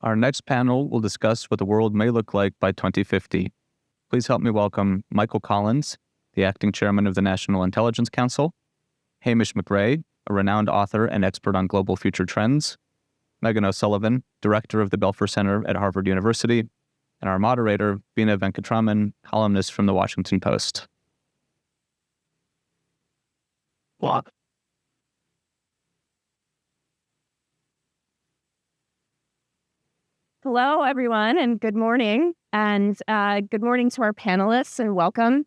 Our next panel will discuss what the world may look like by 2050. Please help me welcome Michael Collins, the acting chairman of the National Intelligence Council, Hamish McRae, a renowned author and expert on global future trends, Meghan O'Sullivan, director of the Belfer Center at Harvard University, and our moderator, Bina Venkataraman, columnist from the Washington Post. What? Hello, everyone, and good morning. And good morning to our panelists, and welcome.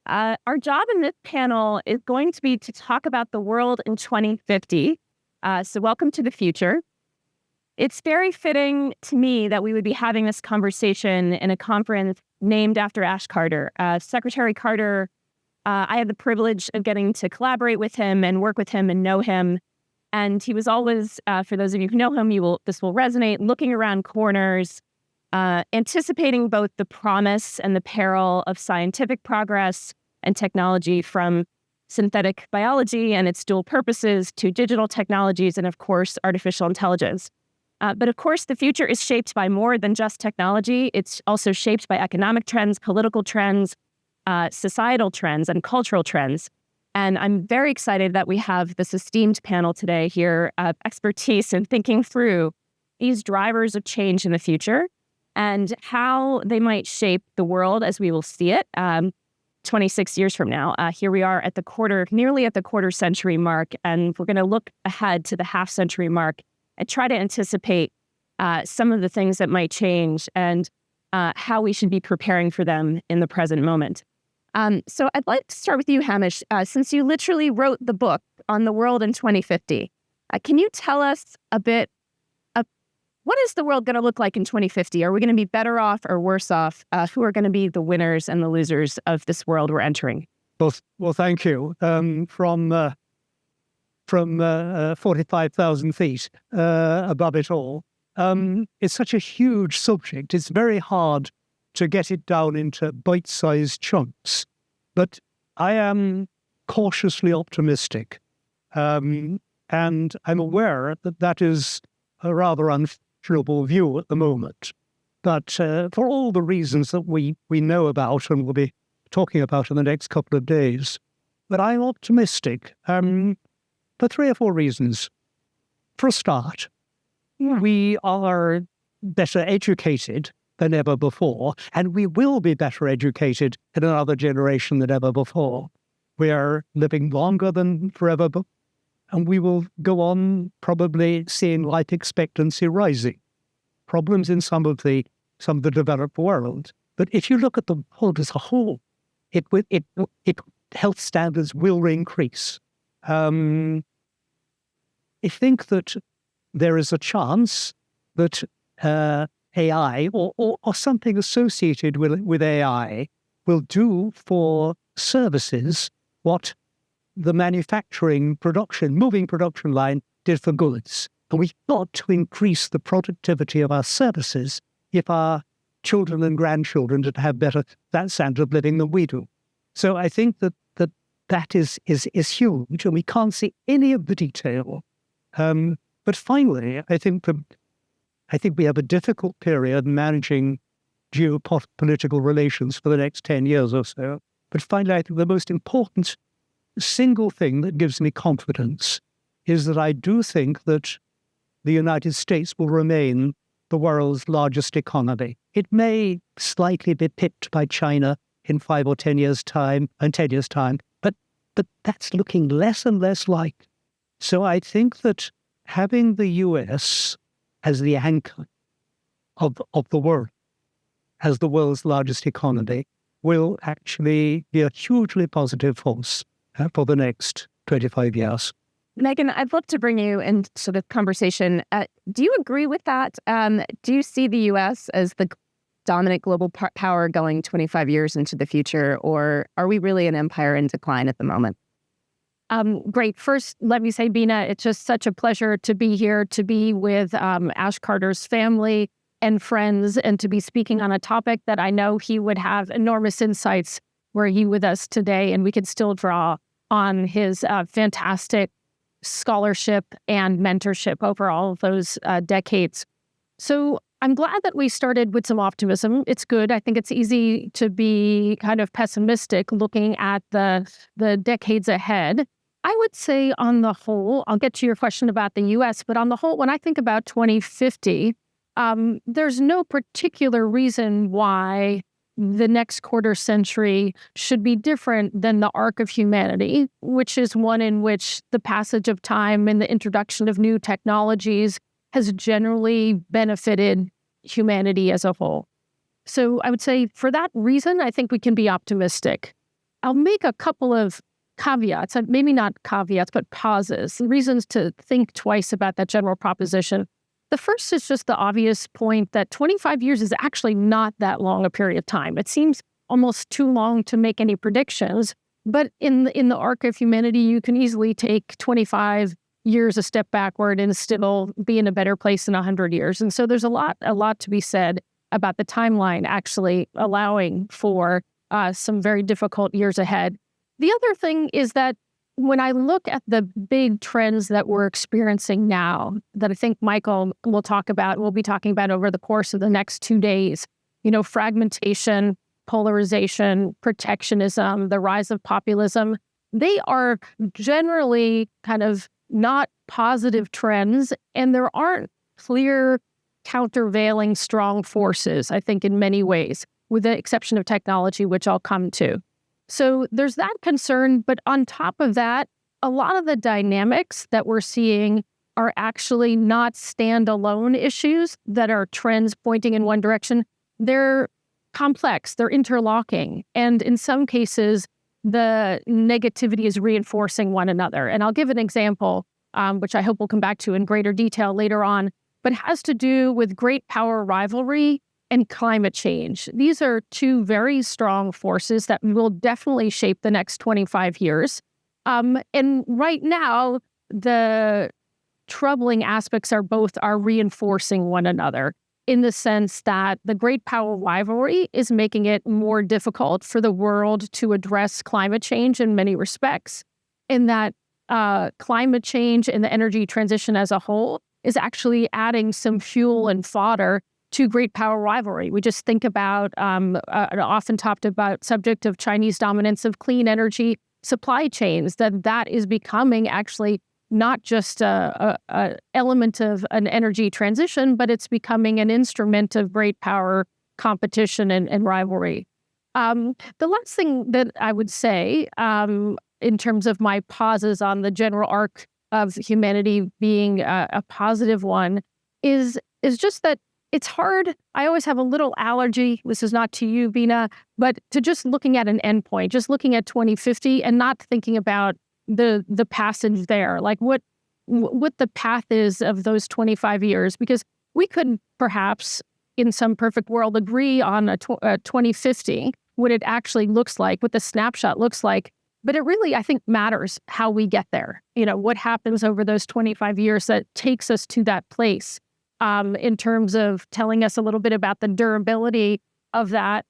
Our job in this panel is going to be to talk about the world in 2050. So welcome to the future. It's very fitting to me that we would be having this conversation in a conference named after Ash Carter. Secretary Carter, I had the privilege of getting to collaborate with him and work with him and know him. And he was always, for those of you who know him, this will resonate, looking around corners, anticipating both the promise and the peril of scientific progress and technology, from synthetic biology and its dual purposes to digital technologies and, of course, artificial intelligence. But, of course, the future is shaped by more than just technology. It's also shaped by economic trends, political trends, societal trends, and cultural trends. And I'm very excited that we have this esteemed panel today here, expertise in thinking through these drivers of change in the future and how they might shape the world as we will see it 26 years from now. Here we are at nearly at the quarter century mark, and we're going to look ahead to the half century mark and try to anticipate some of the things that might change and how we should be preparing for them in the present moment. So I'd like to start with you, Hamish, since you literally wrote the book on the world in 2050. Can you tell us a bit of what is the world going to look like in 2050? Are we going to be better off or worse off? Who are going to be the winners and the losers of this world we're entering? Well, thank you. From 45,000 feet above it all, it's such a huge subject. It's very hard to get it down into bite-sized chunks. But I am cautiously optimistic. And I'm aware that that is a rather unfavorable view at the moment. But for all the reasons that we know about and we'll be talking about in the next couple of days, but I'm optimistic for 3 or 4 reasons. For a start, we are better educated than ever before, and we will be better educated in another generation than ever before. We are living longer than forever, and we will go on probably seeing life expectancy rising. Problems in some of the developed world, but if you look at the world as a whole, health standards will increase. I think that there is a chance that AI or something associated with AI will do for services what the moving production line did for goods. And we've got to increase the productivity of our services if our children and grandchildren to have that standard of living than we do. So I think that is huge, and we can't see any of the detail. But finally, I think we have a difficult period managing geopolitical relations for the next 10 years or so. But finally, I think the most important single thing that gives me confidence is that I do think that the United States will remain the world's largest economy. It may slightly be pipped by China in 5 or 10 years' time, but that's looking less and less like. So I think that having the US as the anchor of the world, as the world's largest economy, will actually be a hugely positive force for the next 25 years. Meghan, I'd love to bring you into the conversation. Do you agree with that? Do you see the U.S. as the dominant global power going 25 years into the future, or are we really an empire in decline at the moment? Great. First, let me say, Bina, it's just such a pleasure to be here, to be with Ash Carter's family and friends, and to be speaking on a topic that I know he would have enormous insights were he with us today, and we could still draw on his fantastic scholarship and mentorship over all of those decades. So I'm glad that we started with some optimism. It's good. I think it's easy to be kind of pessimistic looking at the decades ahead. I would say on the whole, I'll get to your question about the US, but on the whole, when I think about 2050, there's no particular reason why the next quarter century should be different than the arc of humanity, which is one in which the passage of time and the introduction of new technologies has generally benefited humanity as a whole. So I would say for that reason, I think we can be optimistic. I'll make a couple of caveats, maybe not caveats, but pauses, reasons to think twice about that general proposition. The first is just the obvious point that 25 years is actually not that long a period of time. It seems almost too long to make any predictions, but in the arc of humanity, you can easily take 25 years a step backward and still be in a better place in 100 years. And so there's a lot to be said about the timeline actually allowing for some very difficult years ahead. The other thing is that when I look at the big trends that we're experiencing now, that I think Michael will be talking about over the course of the next 2 days, fragmentation, polarization, protectionism, the rise of populism, they are generally kind of not positive trends, and there aren't clear countervailing strong forces, I think, in many ways, with the exception of technology, which I'll come to. So there's that concern, but on top of that, a lot of the dynamics that we're seeing are actually not standalone issues that are trends pointing in one direction. They're complex, they're interlocking, and in some cases, the negativity is reinforcing one another. And I'll give an example, which I hope we'll come back to in greater detail later on, but has to do with great power rivalry and climate change. These are two very strong forces that will definitely shape the next 25 years. And right now, the troubling aspects are reinforcing one another in the sense that the great power rivalry is making it more difficult for the world to address climate change in many respects, in that climate change and the energy transition as a whole is actually adding some fuel and fodder to great power rivalry. We just think about an often talked about subject of Chinese dominance of clean energy supply chains, that is becoming actually not just a element of an energy transition, but it's becoming an instrument of great power competition and rivalry. The last thing that I would say in terms of my pauses on the general arc of humanity being a positive one is just that it's hard. I always have a little allergy. This is not to you, Bina, but to just looking at an endpoint, just looking at 2050 and not thinking about the passage there, like what the path is of those 25 years, because we could perhaps in some perfect world agree on a 2050, what it actually looks like, what the snapshot looks like. But it really, I think, matters how we get there. What happens over those 25 years that takes us to that place. In terms of telling us a little bit about the durability of that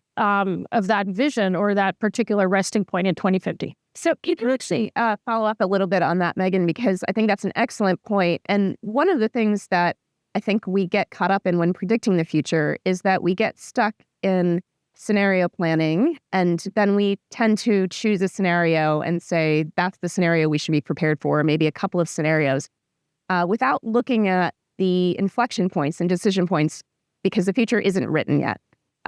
vision or that particular resting point in 2050. So you can actually follow up a little bit on that, Meghan, because I think that's an excellent point. And one of the things that I think we get caught up in when predicting the future is that we get stuck in scenario planning, and then we tend to choose a scenario and say, that's the scenario we should be prepared for, maybe a couple of scenarios, without looking at the inflection points and decision points, because the future isn't written yet.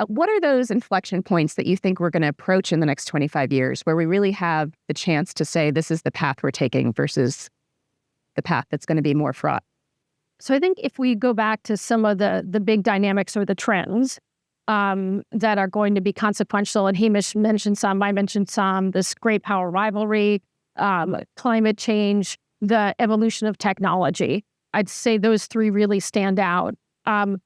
What are those inflection points that you think we're going to approach in the next 25 years where we really have the chance to say this is the path we're taking versus the path that's going to be more fraught? So I think if we go back to some of the big dynamics or the trends that are going to be consequential, and Hamish mentioned some, I mentioned some, this great power rivalry, climate change, the evolution of technology. I'd say those three really stand out. On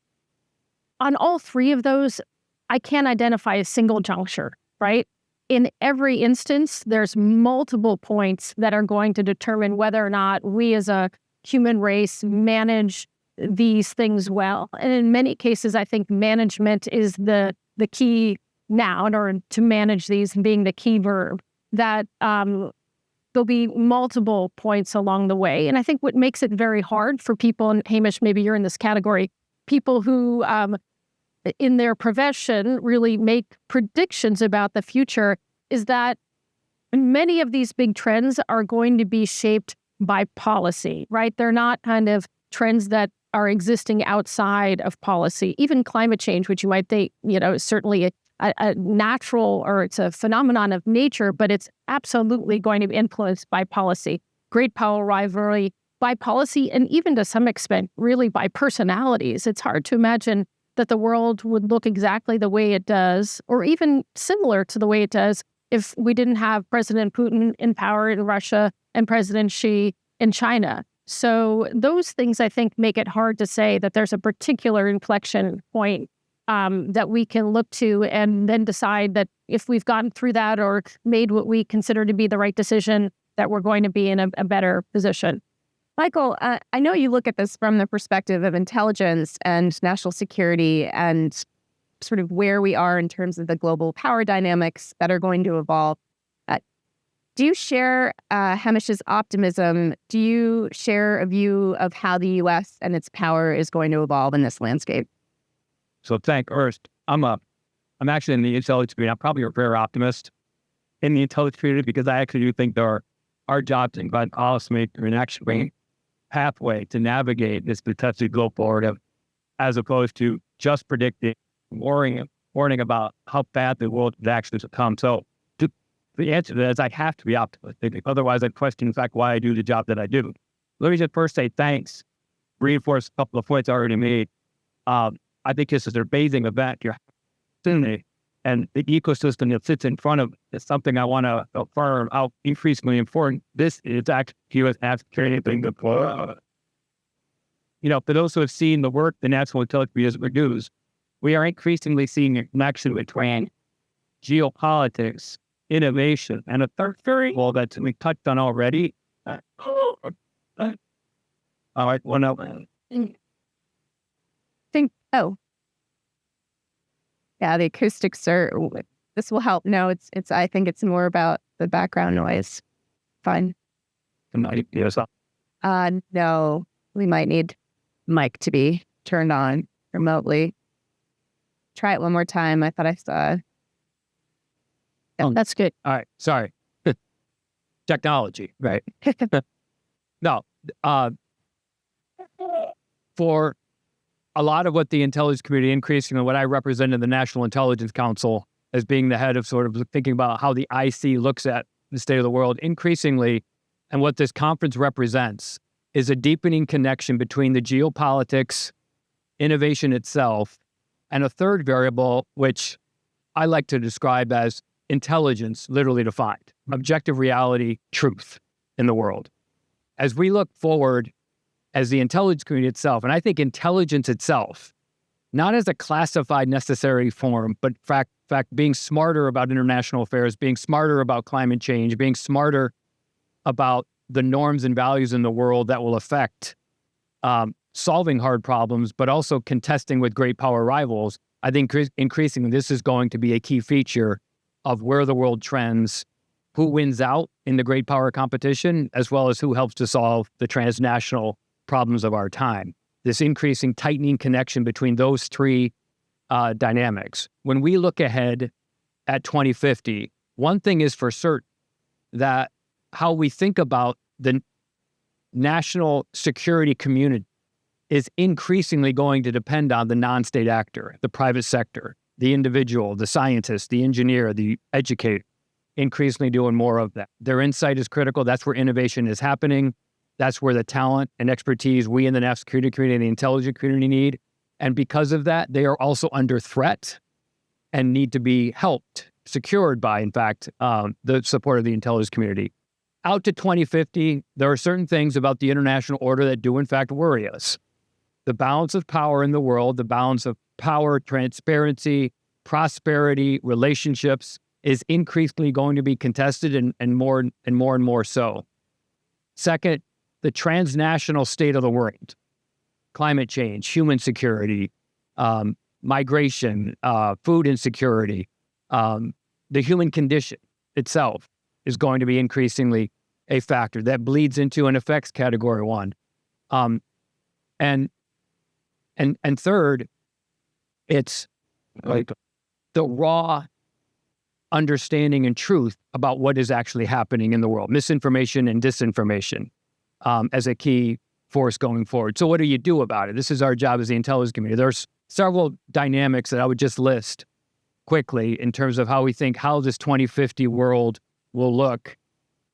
all three of those, I can't identify a single juncture, right? In every instance, there's multiple points that are going to determine whether or not we as a human race manage these things well. And in many cases, I think management is the key noun, or to manage these being the key verb, that there'll be multiple points along the way. And I think what makes it very hard for people, and Hamish, maybe you're in this category, people who in their profession really make predictions about the future is that many of these big trends are going to be shaped by policy, right? They're not kind of trends that are existing outside of policy. Even climate change, which you might think, is certainly a natural, or it's a phenomenon of nature, but it's absolutely going to be influenced by policy. Great power rivalry by policy, and even to some extent, really by personalities. It's hard to imagine that the world would look exactly the way it does, or even similar to the way it does, if we didn't have President Putin in power in Russia and President Xi in China. So those things, I think, make it hard to say that there's a particular inflection point that we can look to and then decide that if we've gotten through that or made what we consider to be the right decision, that we're going to be in a better position. Michael, I know you look at this from the perspective of intelligence and national security and sort of where we are in terms of the global power dynamics that are going to evolve. Do you share Hamish's optimism? Do you share a view of how the U.S. and its power is going to evolve in this landscape? So first, I'm actually in the intelligence community. I'm probably a rare optimist in the intelligence community because I actually do think there are jobs and policymakers and actually pathway to navigate this potentially go forward as opposed to just predicting, warning about how bad the world would actually become. So the answer to that is I have to be optimistic. Otherwise, I'd question, in fact, why I do the job that I do. Let me just first say thanks, reinforce a couple of points I already made. I think this is an amazing event. And the ecosystem that sits in front of it is something I want to affirm how increasingly important this is actually U.S. security thing. For those who have seen the work the National Intelligence Community produces, we are increasingly seeing a connection between geopolitics, innovation, and a third variable that we touched on already. All right, one up. Yeah, the acoustics are. This will help. No, it's. I think it's more about the background noise. Fine. No, we might need mic to be turned on remotely. Try it one more time. I thought I saw. Yeah, that's good. All right, sorry. Technology, right? No, for a lot of what the intelligence community, increasingly what I represent in the National Intelligence Council as being the head of sort of thinking about how the IC looks at the state of the world, increasingly, and what this conference represents is a deepening connection between the geopolitics, innovation itself, and a third variable, which I like to describe as intelligence, literally defined, objective reality, truth in the world. As we look forward as the intelligence community itself, and I think intelligence itself, not as a classified necessary form, but fact being smarter about international affairs, being smarter about climate change, being smarter about the norms and values in the world that will affect solving hard problems, but also contesting with great power rivals. I think increasingly this is going to be a key feature of where the world trends, who wins out in the great power competition, as well as who helps to solve the transnational problems of our time. This increasing tightening connection between those three dynamics. When we look ahead at 2050, one thing is for certain, that how we think about the national security community is increasingly going to depend on the non-state actor, the private sector, the individual, the scientist, the engineer, the educator, increasingly doing more of that. Their insight is critical. That's where innovation is happening. That's where the talent and expertise we in the national security community and the intelligence community need. And because of that, they are also under threat and need to be helped, secured by, in fact, the support of the intelligence community. Out to 2050, there are certain things about the international order that do, in fact, worry us. The balance of power in the world, the balance of power, transparency, prosperity, relationships is increasingly going to be contested and more so. Second, the transnational state of the world, climate change, human security, migration, food insecurity, the human condition itself is going to be increasingly a factor that bleeds into and affects category one. And And third, it's like the raw understanding and truth about what is actually happening in the world, misinformation and disinformation as a key force going forward. So what do you do about it? This is our job as the intelligence community. There's several dynamics that I would just list quickly in terms of how we think how this 2050 world will look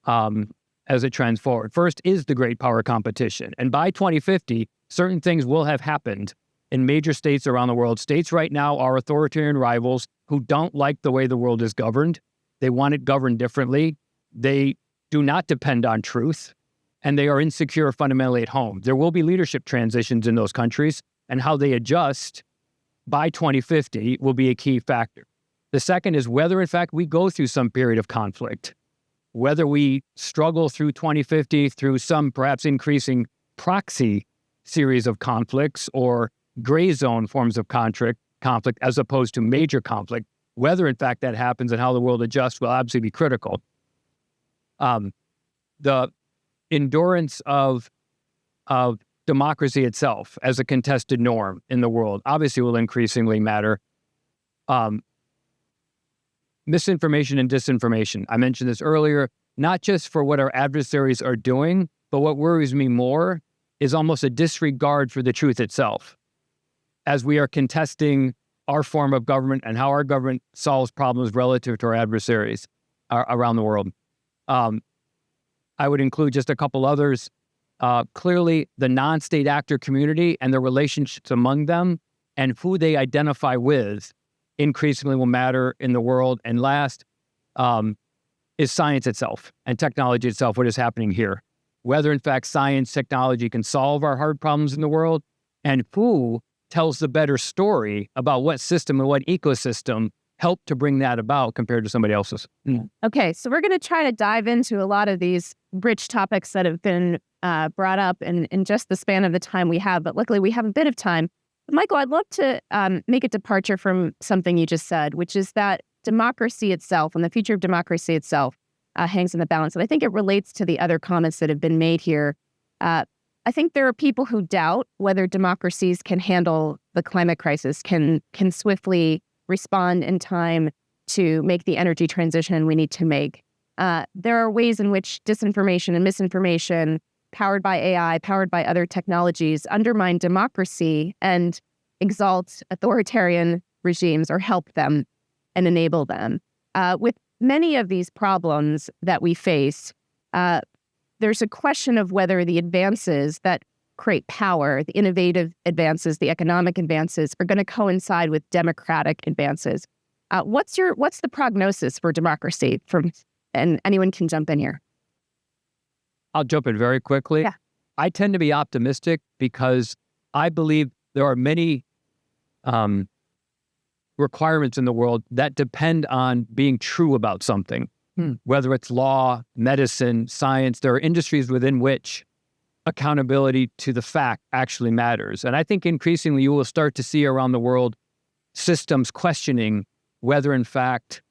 as it trends forward. First is the great power competition. And by 2050, certain things will have happened in major states around the world. States right now are authoritarian rivals who don't like the way the world is governed. They want it governed differently. They do not depend on truth, and they are insecure fundamentally at home. There will be leadership transitions in those countries, and how they adjust by 2050 will be a key factor. The second is whether, in fact, we go through some period of conflict, whether we struggle through 2050 through some perhaps increasing proxy series of conflicts or gray zone forms of conflict as opposed to major conflict. Whether, in fact, that happens and how the world adjusts will absolutely be critical. The endurance of democracy itself as a contested norm in the world obviously will increasingly matter. Misinformation and disinformation. I mentioned this earlier, not just for what our adversaries are doing, but what worries me more is almost a disregard for the truth itself. As we are contesting our form of government and how our government solves problems relative to our adversaries around the world. I would include just a couple others. Clearly, the non-state actor community and the relationships among them and who they identify with increasingly will matter in the world. And last is science itself and technology itself, what is happening here. Whether, in fact, science, technology can solve our hard problems in the world, and who tells the better story about what system and what ecosystem helped to bring that about compared to somebody else's. Okay, so we're going to try to dive into a lot of these rich topics that have been brought up in just the span of the time we have, but luckily we have a bit of time. Michael, I'd love to make a departure from something you just said, which is that democracy itself and the future of democracy itself hangs in the balance. And I think it relates to the other comments that have been made here. I think there are people who doubt whether democracies can handle the climate crisis, can swiftly respond in time to make the energy transition we need to make. There are ways in which disinformation and misinformation, powered by AI, powered by other technologies, undermine democracy and exalt authoritarian regimes or help them and enable them. With many of these problems that we face, there's a question of whether the advances that create power, the innovative advances, the economic advances, are going to coincide with democratic advances. What's the prognosis for democracy? And anyone can jump in here. I'll jump in very quickly. Yeah. I tend to be optimistic because I believe there are many requirements in the world that depend on being true about something. Whether it's law, medicine, science, there are industries within which accountability to the fact actually matters. And I think increasingly you will start to see around the world systems questioning whether, in fact,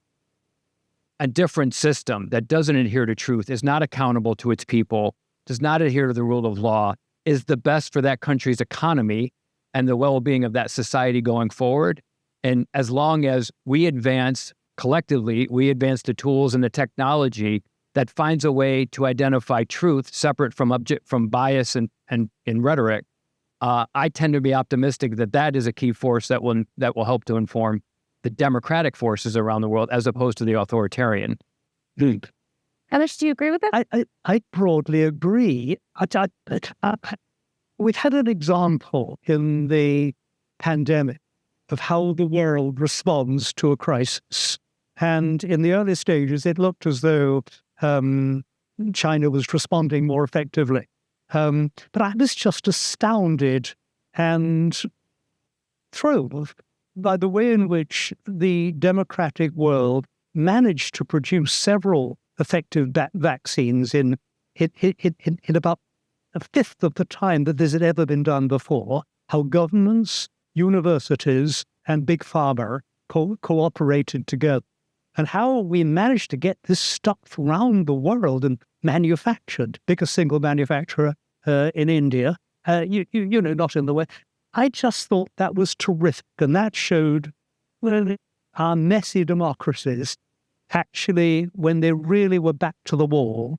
a different system that doesn't adhere to truth, is not accountable to its people, does not adhere to the rule of law, is the best for that country's economy and the well-being of that society going forward. And as long as we advance collectively, we advance the tools and the technology that finds a way to identify truth separate from bias and rhetoric, I tend to be optimistic that that is a key force that will help to inform the democratic forces around the world as opposed to the authoritarian. Hamish, do you agree with that? I broadly agree. We've had an example in the pandemic of how the world responds to a crisis. And in the early stages, it looked as though China was responding more effectively. But I was just astounded and thrilled by the way in which the democratic world managed to produce several effective vaccines in about a fifth of the time that this had ever been done before, how governments, universities, and big pharma cooperated together, and how we managed to get this stuff around the world and manufactured, biggest single manufacturer in India, not in the West. I just thought that was terrific. And that showed our messy democracies, actually, when they really were back to the wall,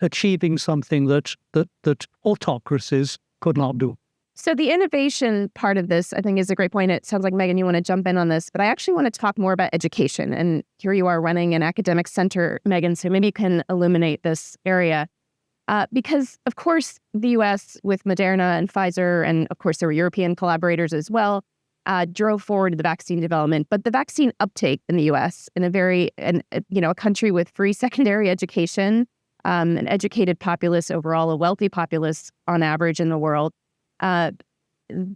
achieving something that autocracies could not do. So the innovation part of this, I think, is a great point. It sounds like, Meghan, you want to jump in on this, but I actually want to talk more about education. And here you are running an academic center, Meghan, so maybe you can illuminate this area. Because, of course, the U.S. with Moderna and Pfizer, and of course, there were European collaborators as well, drove forward the vaccine development. But the vaccine uptake in the U.S., in a country with free secondary education, an educated populace overall, a wealthy populace on average in the world, the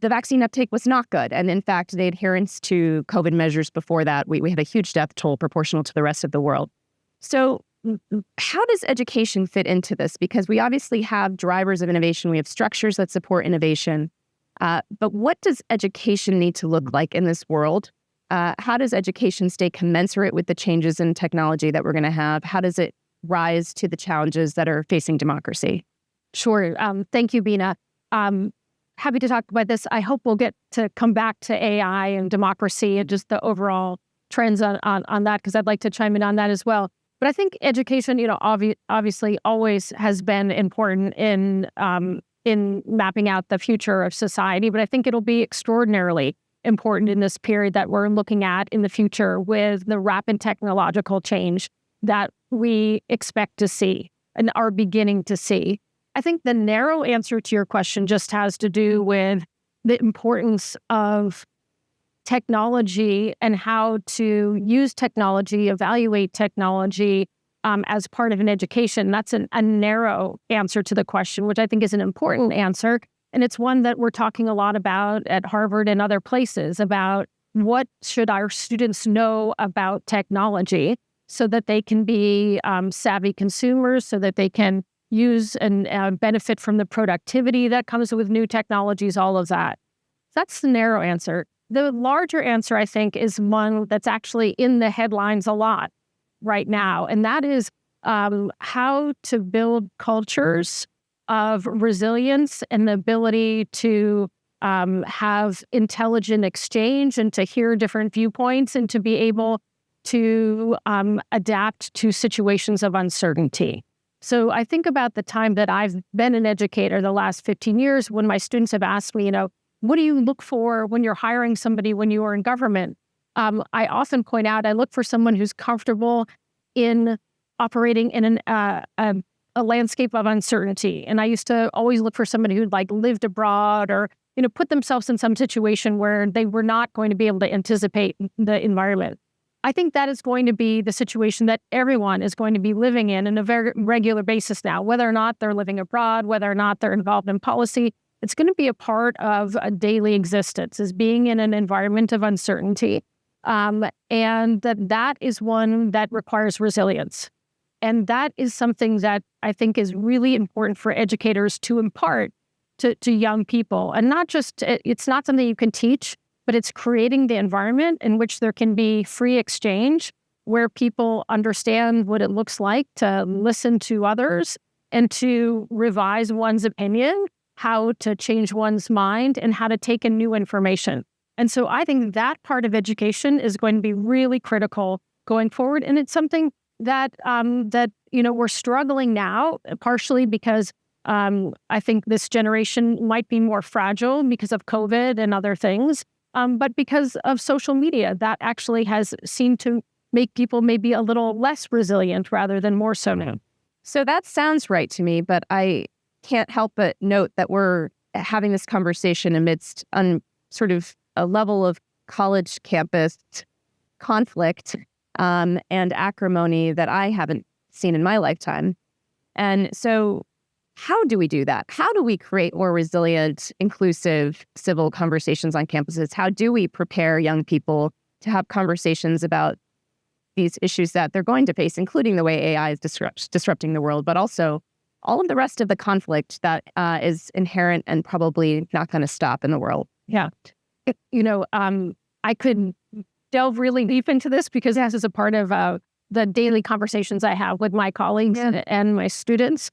vaccine uptake was not good. And in fact, the adherence to COVID measures before that, we had a huge death toll proportional to the rest of the world. So how does education fit into this? Because we obviously have drivers of innovation. We have structures that support innovation. But what does education need to look like in this world? How does education stay commensurate with the changes in technology that we're going to have? How does it rise to the challenges that are facing democracy? Sure. Thank you, Bina. Happy to talk about this. I hope we'll get to come back to AI and democracy and just the overall trends on that, because I'd like to chime in on that as well. But I think education, obviously always has been important in mapping out the future of society. But I think it'll be extraordinarily important in this period that we're looking at in the future with the rapid technological change that we expect to see and are beginning to see. I think the narrow answer to your question just has to do with the importance of technology and how to use technology, evaluate technology as part of an education. That's a narrow answer to the question, which I think is an important answer. And it's one that we're talking a lot about at Harvard and other places about what should our students know about technology so that they can be savvy consumers, so that they can use and benefit from the productivity that comes with new technologies, all of that. That's the narrow answer. The larger answer, I think, is one that's actually in the headlines a lot right now, and that is how to build cultures of resilience and the ability to have intelligent exchange and to hear different viewpoints and to be able to adapt to situations of uncertainty. So I think about the time that I've been an educator the last 15 years when my students have asked me, what do you look for when you're hiring somebody when you are in government? I often point out I look for someone who's comfortable in operating in a landscape of uncertainty. And I used to always look for somebody who'd lived abroad or put themselves in some situation where they were not going to be able to anticipate the environment. I think that is going to be the situation that everyone is going to be living in a very regular basis now, whether or not they're living abroad, whether or not they're involved in policy. It's going to be a part of a daily existence, is being in an environment of uncertainty. And that is one that requires resilience. And that is something that I think is really important for educators to impart to young people. And not just, it's not something you can teach, but it's creating the environment in which there can be free exchange, where people understand what it looks like to listen to others and to revise one's opinion, how to change one's mind, and how to take in new information. And so I think that part of education is going to be really critical going forward. And it's something that we're struggling now, partially because I think this generation might be more fragile because of COVID and other things. But because of social media, that actually has seemed to make people maybe a little less resilient rather than more so now. So that sounds right to me, but I can't help but note that we're having this conversation amidst sort of a level of college campus conflict and acrimony that I haven't seen in my lifetime. And so how do we do that? How do we create more resilient, inclusive, civil conversations on campuses? How do we prepare young people to have conversations about these issues that they're going to face, including the way AI is disrupting the world, but also all of the rest of the conflict that is inherent and probably not going to stop in the world? Yeah. I could delve really deep into this because this is a part of the daily conversations I have with my colleagues and my students.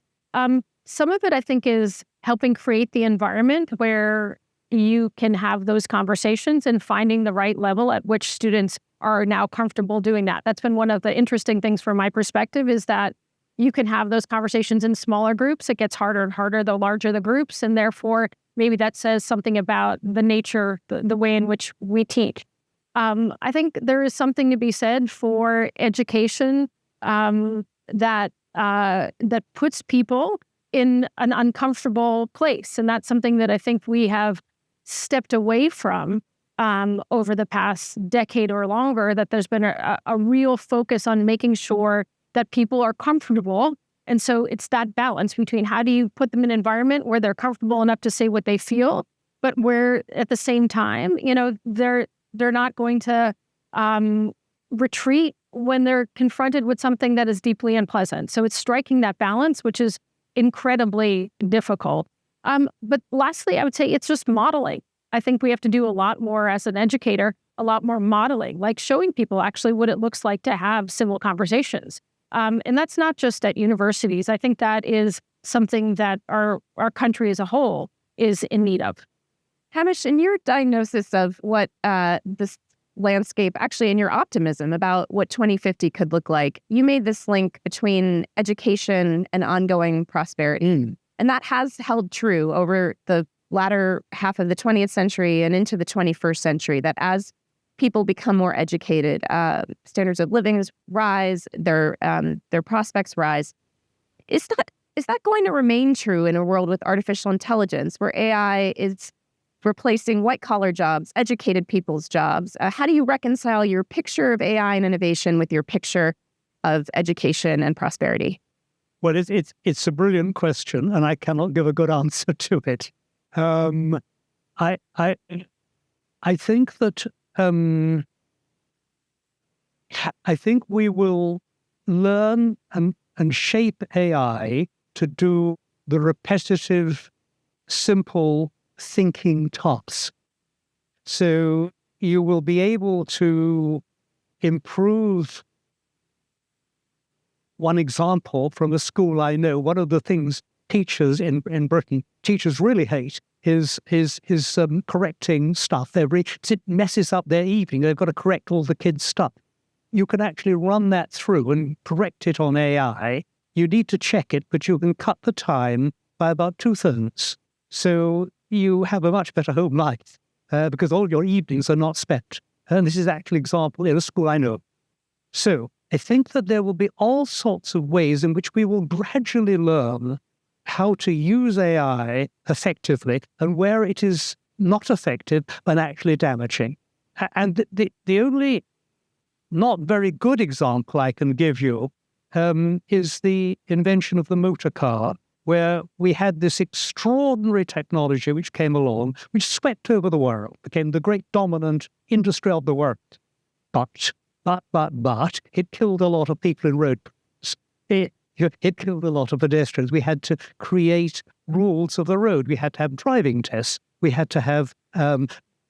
Some of it, I think, is helping create the environment where, you can have those conversations and finding the right level at which students are now comfortable doing that. That's been one of the interesting things from my perspective, is that you can have those conversations in smaller groups. It gets harder and harder the larger the groups, and therefore maybe that says something about the nature, the way in which we teach. I think there is something to be said for education that puts people in an uncomfortable place. And that's something that I think we have stepped away from over the past decade or longer, that there's been a real focus on making sure that people are comfortable. And so it's that balance between how do you put them in an environment where they're comfortable enough to say what they feel, but where at the same time, they're not going to retreat when they're confronted with something that is deeply unpleasant. So it's striking that balance, which is incredibly difficult. But lastly, I would say it's just modeling. I think we have to do a lot more as an educator, a lot more modeling, like showing people actually what it looks like to have civil conversations. And that's not just at universities. I think that is something that our country as a whole is in need of. Hamish, in your diagnosis of what this landscape, actually in your optimism about what 2050 could look like, you made this link between education and ongoing prosperity. And that has held true over the latter half of the 20th century and into the 21st century, that as people become more educated, standards of living rise, their prospects rise. Is that going to remain true in a world with artificial intelligence, where AI is replacing white-collar jobs, educated people's jobs? How do you reconcile your picture of AI and innovation with your picture of education and prosperity? Well, it's a brilliant question, and I cannot give a good answer to it. I think that I think we will learn and shape AI to do the repetitive, simple thinking tasks. So you will be able to improve. One example from a school I know, one of the things teachers in Britain, teachers really hate is correcting stuff. It messes up their evening. They've got to correct all the kids' stuff. You can actually run that through and correct it on AI. You need to check it, but you can cut the time by about 2/3. So you have a much better home life because all your evenings are not spent. And this is actually an example in a school I know. So I think that there will be all sorts of ways in which we will gradually learn how to use AI effectively and where it is not effective and actually damaging. And the only not very good example I can give you is the invention of the motor car, where we had this extraordinary technology which came along, which swept over the world, became the great dominant industry of the world. But it killed a lot of people in road. It killed a lot of pedestrians. We had to create rules of the road. We had to have driving tests. We had to have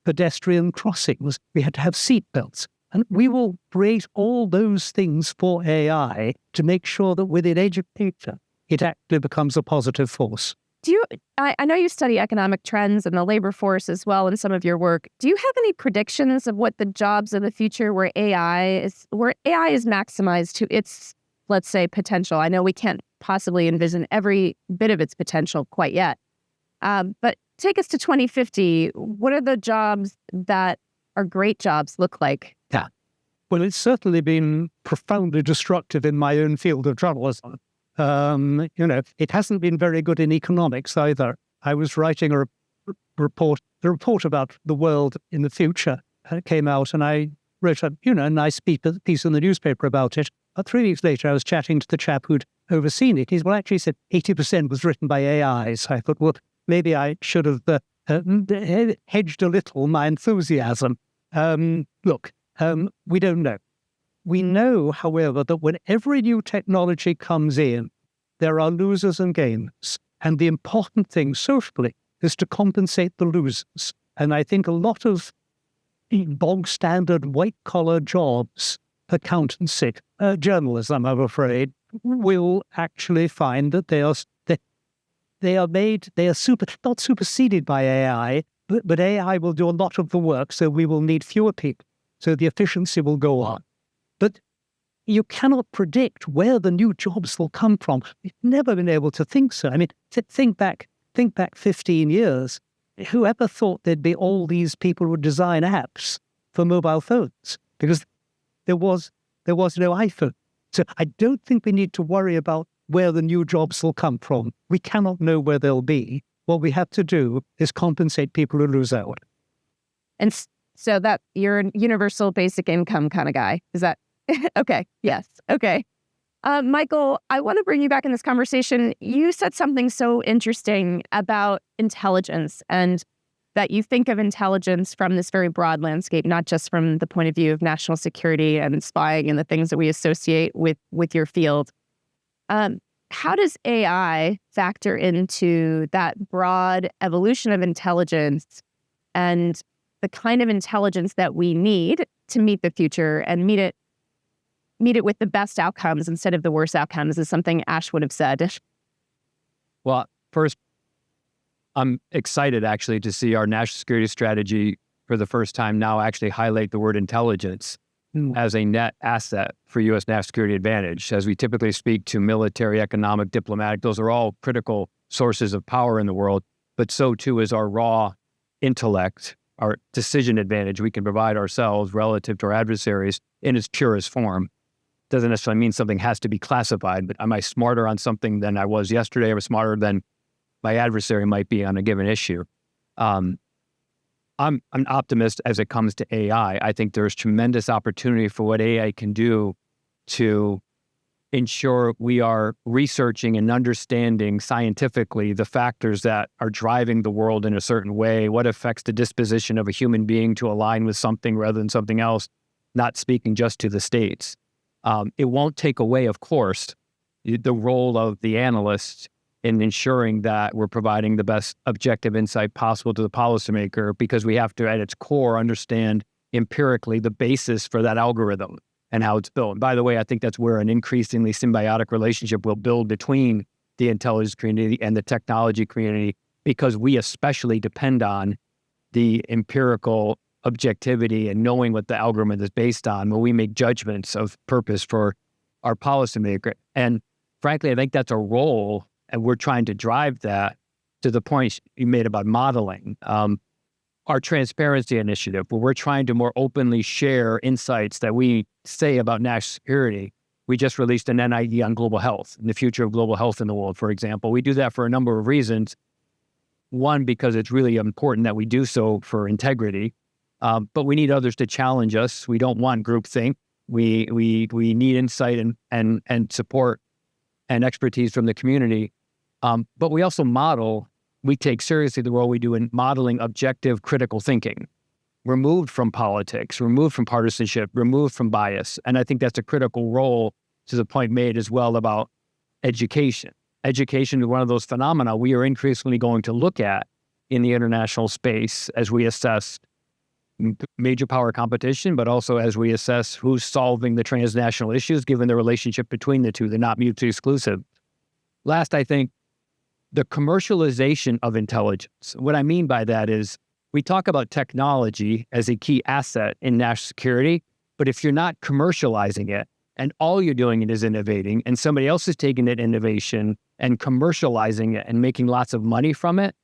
pedestrian crossings. We had to have seat belts. And we will create all those things for AI to make sure that within education, it actually becomes a positive force. I know you study economic trends and the labor force as well in some of your work. Do you have any predictions of what the jobs of the future where AI is maximized to its, let's say, potential? I know we can't possibly envision every bit of its potential quite yet. But take us to 2050. What are the jobs that are great jobs look like? Yeah. Well, it's certainly been profoundly destructive in my own field of journalism. It hasn't been very good in economics either. I was writing a report about the world in the future. It came out, and I wrote a nice piece in the newspaper about it. 3 weeks later, I was chatting to the chap who'd overseen it. He said 80% was written by AI. So I thought, well, maybe I should have hedged a little my enthusiasm. Look, we don't know. We know, however, that when every new technology comes in, there are losers and gainers. And the important thing socially is to compensate the losers. And I think a lot of bog standard white-collar jobs, accountancy, journalism, I'm afraid, will actually find that they are not superseded by AI, but AI will do a lot of the work, so we will need fewer people. So the efficiency will go on. But you cannot predict where the new jobs will come from. We've never been able to think so. I mean, think back 15 years. Whoever thought there'd be all these people who would design apps for mobile phones? Because there was no iPhone. So I don't think we need to worry about where the new jobs will come from. We cannot know where they'll be. What we have to do is compensate people who lose out. And so that you're a universal basic income kind of guy. Is that okay? Yes. Okay. Michael, I want to bring you back in this conversation. You said something so interesting about intelligence, and that you think of intelligence from this very broad landscape, not just from the point of view of national security and spying and the things that we associate with your field. How does AI factor into that broad evolution of intelligence and the kind of intelligence that we need to meet the future and meet it with the best outcomes instead of the worst outcomes, is something Ash would have said? Well, first, I'm excited actually to see our national security strategy for the first time now actually highlight the word intelligence as a net asset for U.S. national security advantage. As we typically speak to military, economic, diplomatic, those are all critical sources of power in the world, but so too is our raw intellect, our decision advantage we can provide ourselves relative to our adversaries in its purest form. Doesn't necessarily mean something has to be classified, but am I smarter on something than I was yesterday, or smarter than my adversary might be on a given issue? I'm an optimist as it comes to AI. I think there's tremendous opportunity for what AI can do to ensure we are researching and understanding scientifically the factors that are driving the world in a certain way, what affects the disposition of a human being to align with something rather than something else, not speaking just to the states. It won't take away, of course, the role of the analyst in ensuring that we're providing the best objective insight possible to the policymaker, because we have to, at its core, understand empirically the basis for that algorithm and how it's built. And by the way, I think that's where an increasingly symbiotic relationship will build between the intelligence community and the technology community, because we especially depend on the empirical objectivity and knowing what the algorithm is based on when we make judgments of purpose for our policymaker. And frankly, I think that's a role, and we're trying to drive that to the point you made about modeling. Our transparency initiative, where we're trying to more openly share insights that we say about national security. We just released an NIE on global health and the future of global health in the world, for example. We do that for a number of reasons. One, because it's really important that we do so for integrity. But we need others to challenge us. We don't want groupthink. We need insight and support and expertise from the community. But we also we take seriously the role we do in modeling objective critical thinking, removed from politics, removed from partisanship, removed from bias. And I think that's a critical role, to the point made as well about education. Education is one of those phenomena we are increasingly going to look at in the international space as we assess major power competition, but also as we assess who's solving the transnational issues, given the relationship between the two. They're not mutually exclusive. Last, I think the commercialization of intelligence. What I mean by that is we talk about technology as a key asset in national security, but if you're not commercializing it and all you're doing is innovating, and somebody else is taking that innovation and commercializing it and making lots of money from it,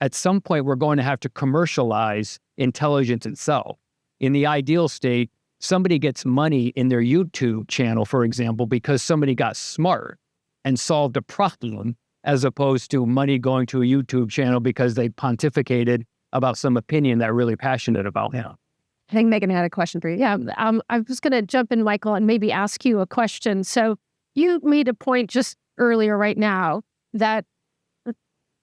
at some point we're going to have to commercialize intelligence itself. In the ideal state, somebody gets money in their YouTube channel, for example, because somebody got smart and solved a problem, as opposed to money going to a YouTube channel because they pontificated about some opinion they're really passionate about. Yeah. I think Meghan had a question for you. Yeah, I was going to jump in, Michael, and maybe ask you a question. So you made a point just earlier right now that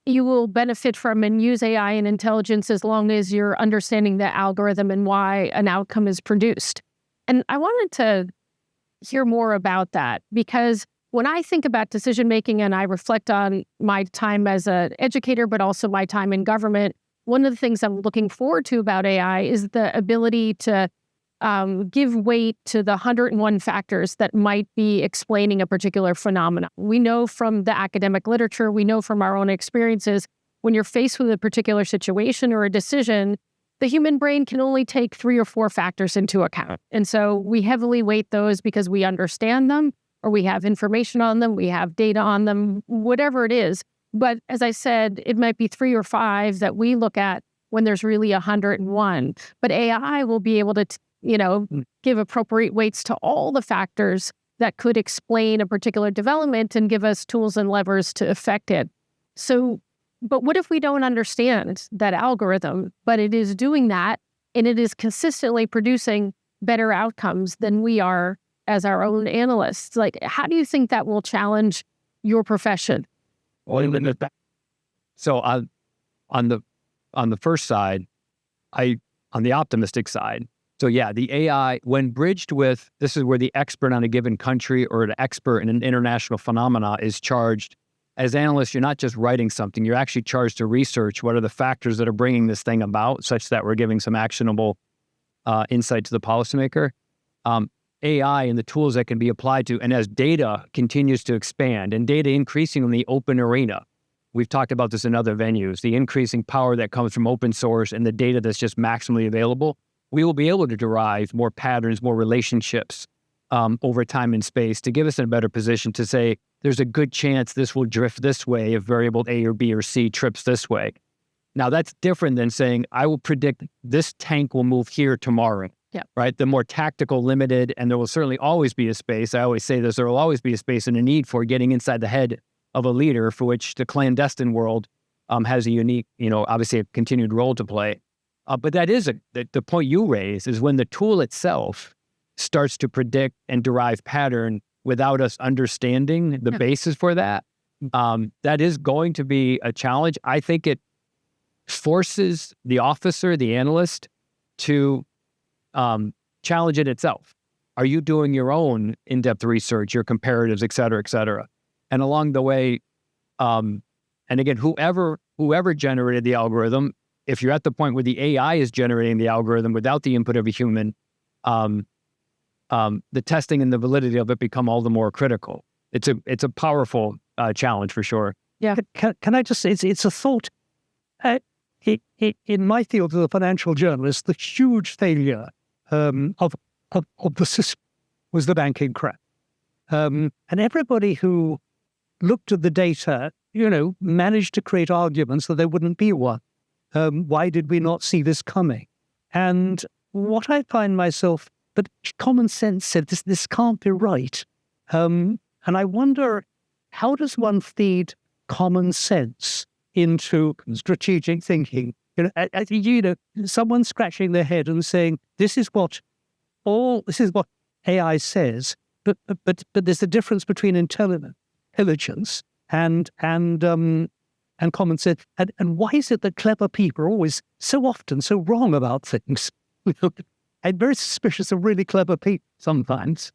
you will benefit from and use AI and intelligence as long as you're understanding the algorithm and why an outcome is produced. And I wanted to hear more about that, because when I think about decision making and I reflect on my time as an educator, but also my time in government, one of the things I'm looking forward to about AI is the ability to give weight to the 101 factors that might be explaining a particular phenomenon. We know from the academic literature, we know from our own experiences, when you're faced with a particular situation or a decision, the human brain can only take 3 or 4 factors into account. And so we heavily weight those because we understand them, or we have information on them, we have data on them, whatever it is. But as I said, it might be 3 or 5 that we look at when there's really 101. But AI will be able to, give appropriate weights to all the factors that could explain a particular development and give us tools and levers to affect it. So, but what if we don't understand that algorithm, but it is doing that and it is consistently producing better outcomes than we are as our own analysts? Like, how do you think that will challenge your profession? So on the first side, on the optimistic side, so yeah, the AI, when bridged with, this is where the expert on a given country or an expert in an international phenomena is charged. As analysts, you're not just writing something, you're actually charged to research what are the factors that are bringing this thing about, such that we're giving some actionable insight to the policymaker. AI and the tools that can be applied to, and as data continues to expand, and data increasing in the open arena, we've talked about this in other venues, the increasing power that comes from open source and the data that's just maximally available, we will be able to derive more patterns, more relationships over time and space to give us in a better position to say, there's a good chance this will drift this way if variable A or B or C trips this way. Now, that's different than saying, I will predict this tank will move here tomorrow. Yeah. Right? The more tactical, limited, and there will certainly always be a space. I always say this, there will always be a space and a need for getting inside the head of a leader, for which the clandestine world has a unique, obviously a continued role to play. But that is the point you raise is when the tool itself starts to predict and derive pattern without us understanding the basis for that, that is going to be a challenge. I think it forces the officer, the analyst, to challenge it itself. Are you doing your own in-depth research, your comparatives, et cetera, et cetera? And along the way, and again, whoever generated the algorithm, if you're at the point where the AI is generating the algorithm without the input of a human, the testing and the validity of it become all the more critical. It's a powerful challenge for sure. Yeah. Can I just say, it's a thought. In my field as a financial journalist, the huge failure of the system was the banking crash. And everybody who looked at the data, managed to create arguments that there wouldn't be one. Why did we not see this coming? And what I find myself, but common sense said this can't be right. And I wonder, how does one feed common sense into strategic thinking? Someone scratching their head and saying, this is what AI says, but there's a difference between intelligence and common sense. And why is it that clever people are always so often so wrong about things? I'm very suspicious of really clever people sometimes.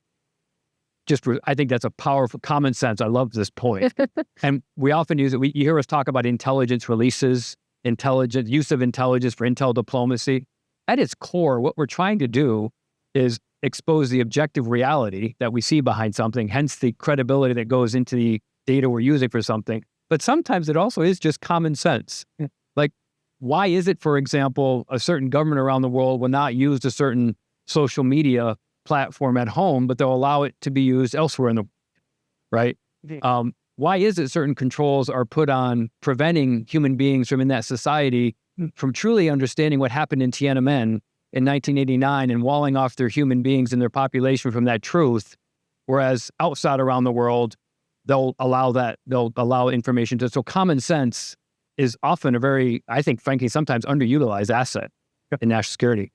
I think that's a powerful common sense. I love this point. And we often use it. You hear us talk about intelligence releases, use of intelligence for intel diplomacy. At its core, what we're trying to do is expose the objective reality that we see behind something, hence the credibility that goes into the data we're using for something. But sometimes it also is just common sense. Yeah. Like, why is it, for example, a certain government around the world will not use a certain social media platform at home, but they'll allow it to be used elsewhere in the world, right? Why is it certain controls are put on preventing human beings from in that society from truly understanding what happened in Tiananmen in 1989 and walling off their human beings and their population from that truth, whereas outside around the world, they'll allow information to. So common sense is often a very, I think, frankly, sometimes underutilized asset in national security.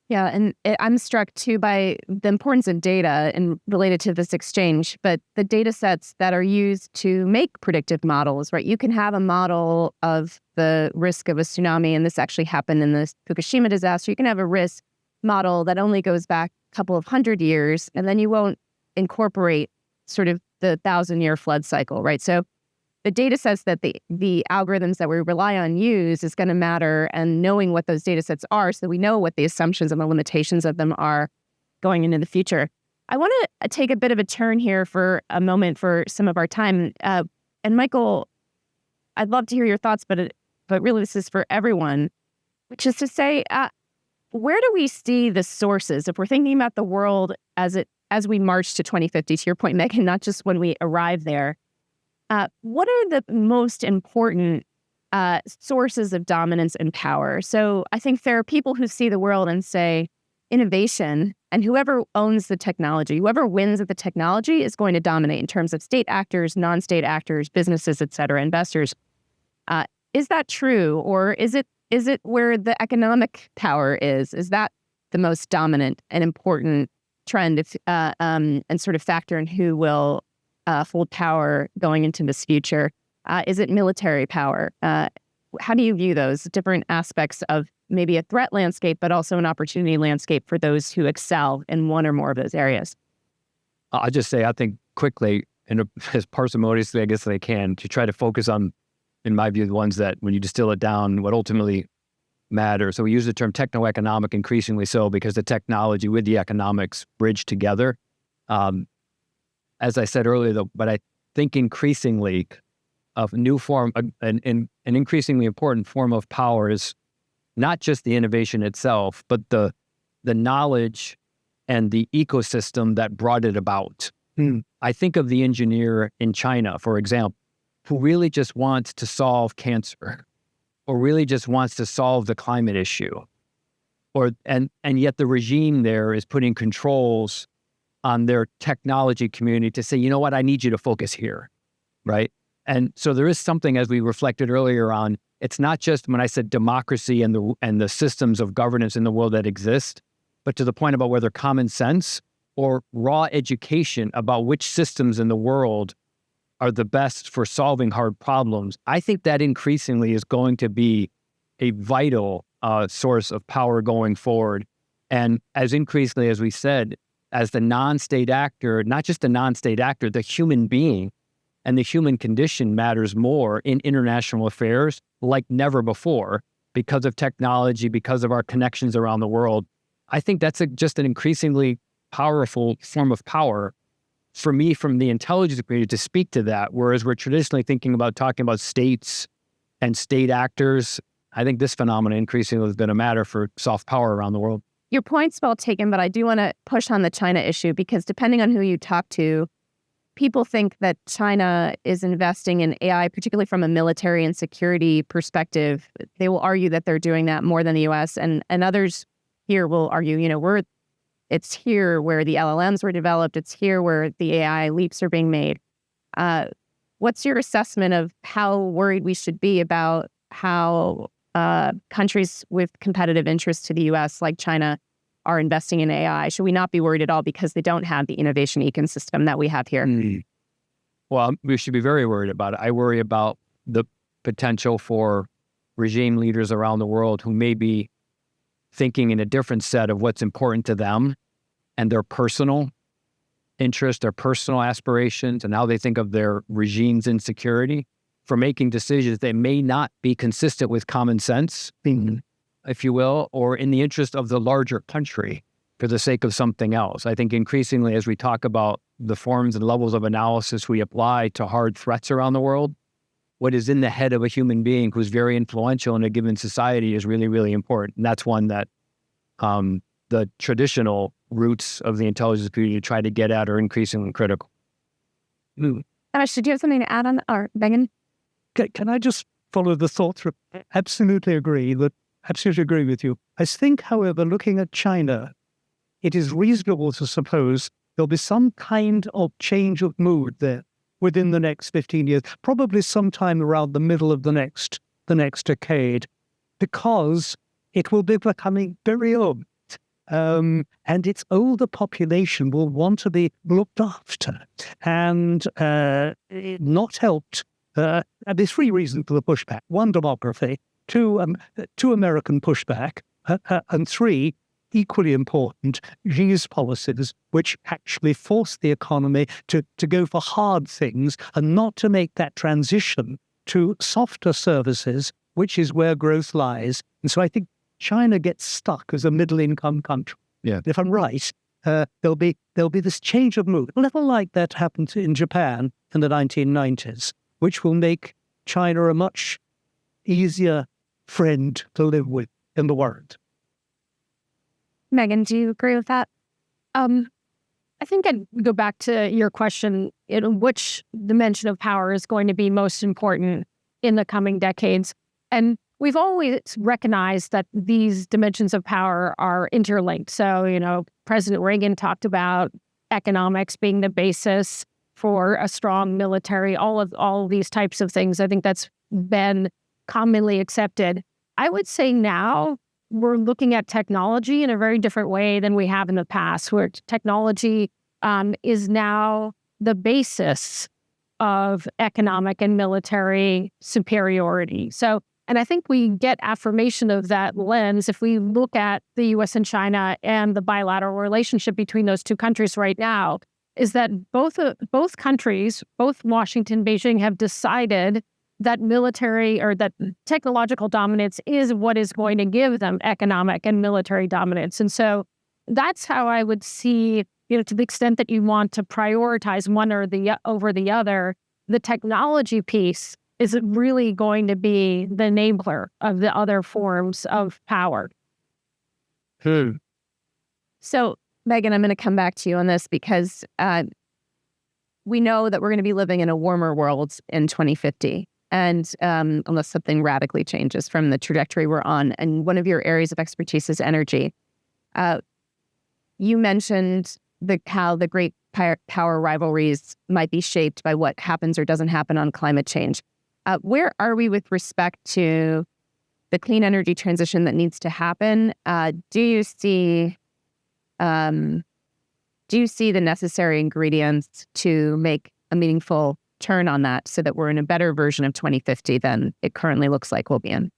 Yeah, and I'm struck too by the importance of data and related to this exchange, but the data sets that are used to make predictive models, right? You can have a model of the risk of a tsunami, and this actually happened in the Fukushima disaster. You can have a risk model that only goes back a couple of 100 years, and then you won't incorporate sort of the 1,000-year flood cycle, right? So the data sets that the algorithms that we rely on use is going to matter, and knowing what those data sets are so we know what the assumptions and the limitations of them are going into the future. I want to take a bit of a turn here for a moment for some of our time. And Michael, I'd love to hear your thoughts, but really this is for everyone, which is to say, where do we see the sources if we're thinking about the world as we march to 2050? To your point, Meghan, not just when we arrive there. What are the most important sources of dominance and power? So I think there are people who see the world and say innovation, and whoever owns the technology, whoever wins at the technology is going to dominate in terms of state actors, non-state actors, businesses, et cetera, investors. Is that true? Or is it where the economic power is? Is that the most dominant and important trend and sort of factor in who will hold power going into this future? Is it military power? How do you view those different aspects of maybe a threat landscape, but also an opportunity landscape for those who excel in one or more of those areas? I'll just say, I think quickly, and as parsimoniously, I guess, they can, to try to focus on, in my view, the ones that, when you distill it down, what ultimately matters. So we use the term techno-economic increasingly so because the technology with the economics bridge together. As I said earlier, though, but I think increasingly of new form, an increasingly important form of power is not just the innovation itself, but the knowledge and the ecosystem that brought it about. I think of the engineer in China, for example, who really just wants to solve cancer, or really just wants to solve the climate issue, and yet the regime there is putting controls on their technology community to say, you know what, I need you to focus here, right? And so there is something, as we reflected earlier on, it's not just when I said democracy and the systems of governance in the world that exist, but to the point about whether common sense or raw education about which systems in the world are the best for solving hard problems. I think that increasingly is going to be a vital source of power going forward. And as increasingly, as we said, as the non-state actor, not just the non-state actor, the human being and the human condition matters more in international affairs like never before because of technology, because of our connections around the world. I think that's just an increasingly powerful form of power for me from the intelligence community to speak to that, whereas we're traditionally talking about states and state actors. I think this phenomenon increasingly is going to matter for soft power around the world. Your point's well taken, but I do want to push on the China issue because depending on who you talk to, people think that China is investing in AI, particularly from a military and security perspective. They will argue that they're doing that more than the U.S. and others here will argue, it's here where the LLMs were developed. It's here where the AI leaps are being made. What's your assessment of how worried we should be about how countries with competitive interests to the U.S. like China are investing in AI? Should we not be worried at all because they don't have the innovation ecosystem that we have here? Well, we should be very worried about it. I worry about the potential for regime leaders around the world who may be thinking in a different set of what's important to them and their personal interests, their personal aspirations, and how they think of their regime's insecurity for making decisions that may not be consistent with common sense, if you will, or in the interest of the larger country for the sake of something else. I think increasingly as we talk about the forms and levels of analysis we apply to hard threats around the world, what is in the head of a human being who's very influential in a given society is really, really important. And that's one that the traditional roots of the intelligence community try to get at are increasingly critical. Hamish, did you have something to add on, or Meghan? Can I just follow the thought through? Absolutely agree with you. I think, however, looking at China, it is reasonable to suppose there'll be some kind of change of mood there within the next 15 years, probably sometime around the middle of the next decade, because it will be becoming very old. And its older population will want to be looked after and not helped. There's three reasons for the pushback. One, demography. Two, American pushback. And three, equally important, Xi's policies, which actually force the economy to go for hard things and not to make that transition to softer services, which is where growth lies. And so I think China gets stuck as a middle-income country. Yeah. If I'm right, there'll be this change of mood, a little like that happened in Japan in the 1990s, which will make China a much easier friend to live with in the world. Meghan, do you agree with that? I think I'd go back to your question, which dimension of power is going to be most important in the coming decades. And we've always recognized that these dimensions of power are interlinked. So, President Reagan talked about economics being the basis for a strong military, all of these types of things. I think that's been commonly accepted. I would say now we're looking at technology in a very different way than we have in the past, where technology is now the basis of economic and military superiority. And I think we get affirmation of that lens if we look at the U.S. and China and the bilateral relationship between those two countries right now, is that both countries, both Washington and Beijing, have decided that military or that technological dominance is what is going to give them economic and military dominance. And so that's how I would see, to the extent that you want to prioritize one or over the other, the technology piece is really going to be the enabler of the other forms of power. So, Meghan, I'm going to come back to you on this because we know that we're going to be living in a warmer world in 2050. And unless something radically changes from the trajectory we're on. And one of your areas of expertise is energy. You mentioned how the great power rivalries might be shaped by what happens or doesn't happen on climate change. Where are we with respect to the clean energy transition that needs to happen? Do you see the necessary ingredients to make a meaningful turn on that so that we're in a better version of 2050 than it currently looks like we'll be in?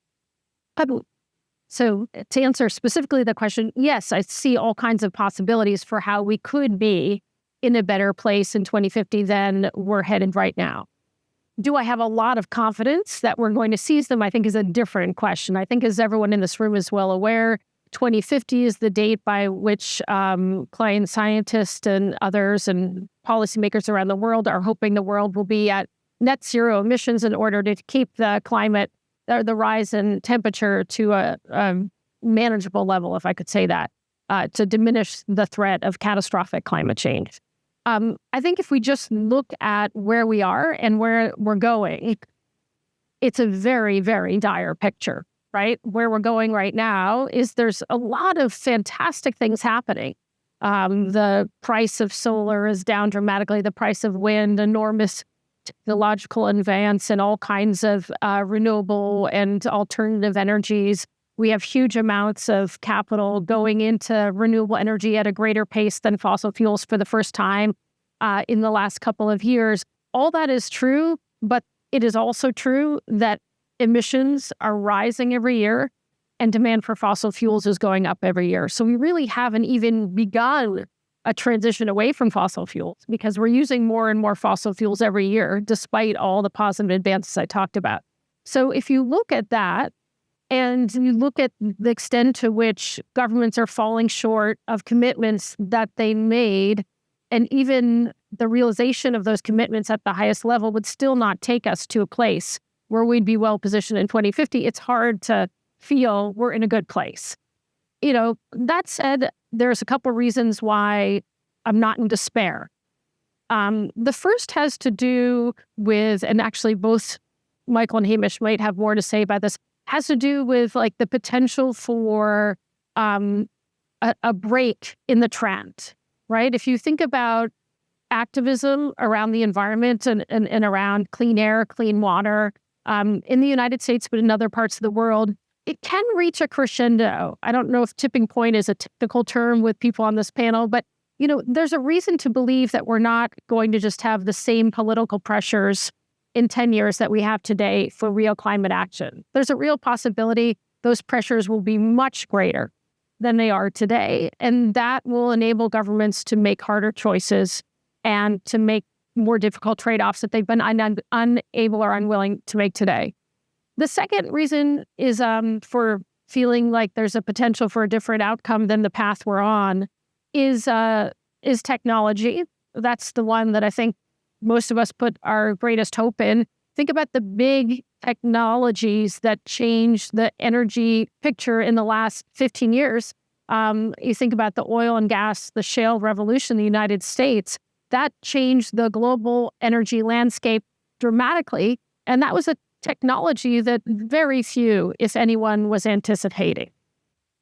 So to answer specifically the question, yes, I see all kinds of possibilities for how we could be in a better place in 2050 than we're headed right now. Do I have a lot of confidence that we're going to seize them? I think is a different question. I think, as everyone in this room is well aware, 2050 is the date by which climate scientists and others and policymakers around the world are hoping the world will be at net zero emissions in order to keep the climate, the rise in temperature to a manageable level, if I could say that, to diminish the threat of catastrophic climate change. I think if we just look at where we are and where we're going, it's a very, very dire picture. Right? Where we're going right now is there's a lot of fantastic things happening. The price of solar is down dramatically. The price of wind, enormous technological advance in all kinds of renewable and alternative energies. We have huge amounts of capital going into renewable energy at a greater pace than fossil fuels for the first time in the last couple of years. All that is true, but it is also true that emissions are rising every year and demand for fossil fuels is going up every year. So we really haven't even begun a transition away from fossil fuels because we're using more and more fossil fuels every year, despite all the positive advances I talked about. So if you look at that and you look at the extent to which governments are falling short of commitments that they made, and even the realization of those commitments at the highest level would still not take us to a place where we'd be well positioned in 2050, it's hard to feel we're in a good place. That said, there's a couple reasons why I'm not in despair. The first has to do with, and actually both Michael and Hamish might have more to say about this, has to do with the potential for a break in the trend, right? If you think about activism around the environment and around clean air, clean water, in the United States, but in other parts of the world, it can reach a crescendo. I don't know if tipping point is a technical term with people on this panel, but there's a reason to believe that we're not going to just have the same political pressures in 10 years that we have today for real climate action. There's a real possibility those pressures will be much greater than they are today, and that will enable governments to make harder choices and to make more difficult trade-offs that they've been unable or unwilling to make today. The second reason is for feeling like there's a potential for a different outcome than the path we're on is technology. That's the one that I think most of us put our greatest hope in. think about the big technologies that changed the energy picture in the last 15 years. You think about the oil and gas, the shale revolution in the United States, that changed the global energy landscape dramatically. And that was a technology that very few, if anyone, was anticipating.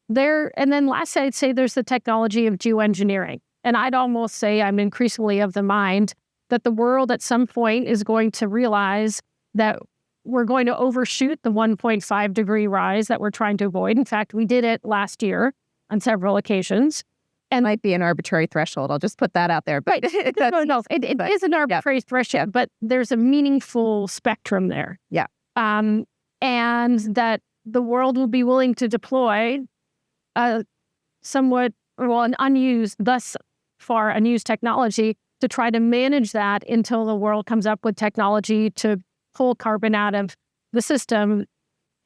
And then last, I'd say there's the technology of geoengineering. And I'd almost say I'm increasingly of the mind that the world at some point is going to realize that we're going to overshoot the 1.5 degree rise that we're trying to avoid. In fact, we did it last year on several occasions. And might be an arbitrary threshold. I'll just put that out there. But it is an arbitrary threshold, but there's a meaningful spectrum there. Yeah. And that the world will be willing to deploy an unused, thus far unused technology to try to manage that until the world comes up with technology to pull carbon out of the system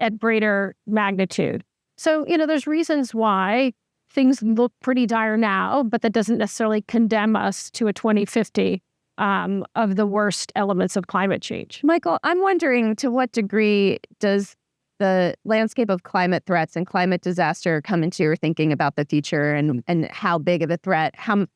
at greater magnitude. So, there's reasons why things look pretty dire now, but that doesn't necessarily condemn us to a 2050 of the worst elements of climate change. Michael, I'm wondering, to what degree does the landscape of climate threats and climate disaster come into your thinking about the future, and how big of a threat, how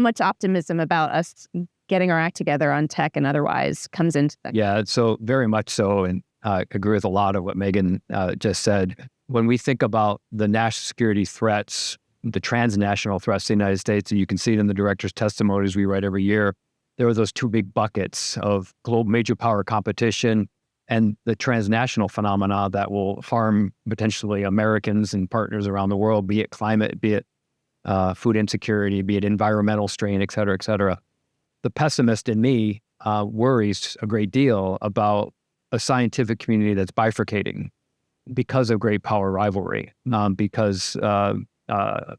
much optimism about us getting our act together on tech and otherwise comes into that? Yeah, so very much so, and I agree with a lot of what Meghan just said. When we think about the national security threats, the transnational threats to the United States, and you can see it in the director's testimonies we write every year, there are those two big buckets of global major power competition and the transnational phenomena that will harm potentially Americans and partners around the world, be it climate, be it food insecurity, be it environmental strain, et cetera, et cetera. The pessimist in me worries a great deal about a scientific community that's bifurcating because of great power rivalry, because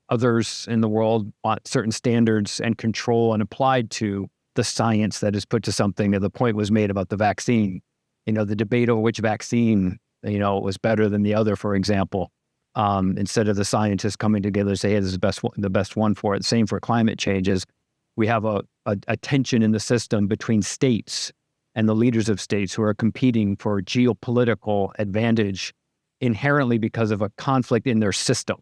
others in the world want certain standards and control and applied to the science that is put to something. The point was made about the vaccine. The debate over which vaccine, was better than the other, for example, instead of the scientists coming together to say, hey, this is the best one for it. Same for climate changes. We have a tension in the system between states and the leaders of states who are competing for geopolitical advantage inherently because of a conflict in their system.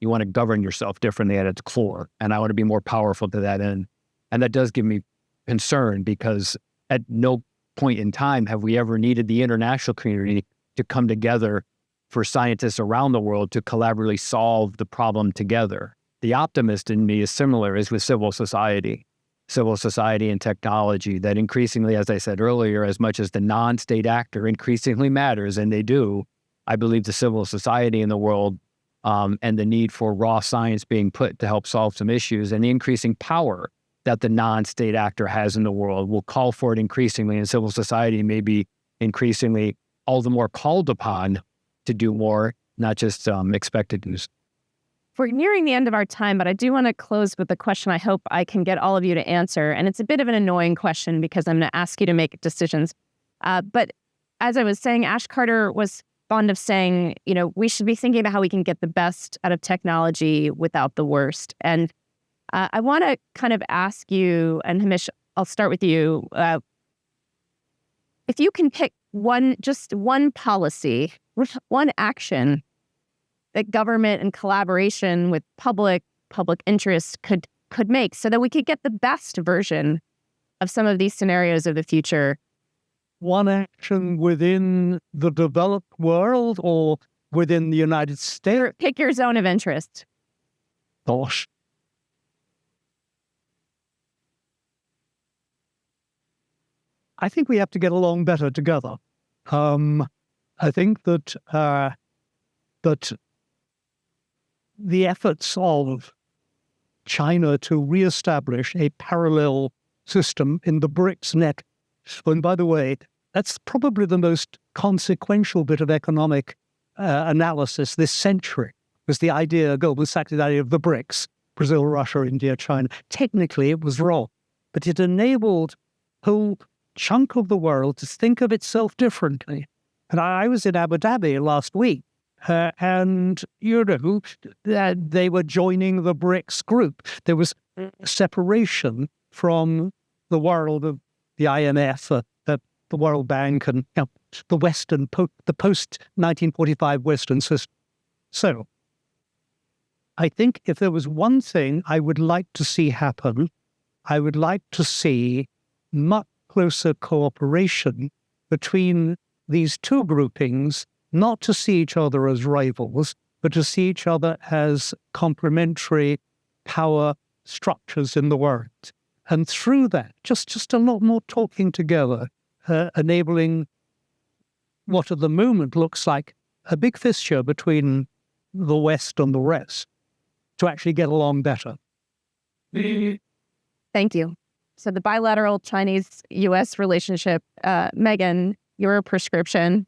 You want to govern yourself differently at its core, and I want to be more powerful to that end. And that does give me concern, because at no point in time have we ever needed the international community to come together for scientists around the world to collaboratively solve the problem together. The optimist in me is similar, is with civil society and technology, that increasingly, as I said earlier, as much as the non-state actor increasingly matters, and they do, I believe the civil society in the world and the need for raw science being put to help solve some issues, and the increasing power that the non-state actor has in the world will call for it increasingly, and civil society may be increasingly all the more called upon to do more, not just expected to. We're nearing the end of our time, but I do want to close with a question I hope I can get all of you to answer. And it's a bit of an annoying question because I'm going to ask you to make decisions. But as I was saying, Ash Carter was fond of saying, we should be thinking about how we can get the best out of technology without the worst. And I want to kind of ask you, and Hamish, I'll start with you. If you can pick just one policy, one action that government and collaboration with public interest could make so that we could get the best version of some of these scenarios of the future. One action within the developed world or within the United States? Pick your zone of interest. Gosh. I think we have to get along better together. I think that the efforts of China to reestablish a parallel system in the BRICS net, and by the way, that's probably the most consequential bit of economic analysis this century, was the idea, Goldman Sachs' idea of the BRICS, Brazil, Russia, India, China. Technically, it was wrong, but it enabled a whole chunk of the world to think of itself differently. And I was in Abu Dhabi last week, and, they were joining the BRICS group. There was separation from the world of the IMF, the World Bank and the Western, the post-1945 Western system. So I think if there was one thing I would like to see happen, I would like to see much closer cooperation between these two groupings, not to see each other as rivals, but to see each other as complementary power structures in the world. And through that, just a lot more talking together, enabling what at the moment looks like a big fissure between the West and the rest to actually get along better. Thank you. So the bilateral Chinese-U.S. relationship, Meghan, your prescription.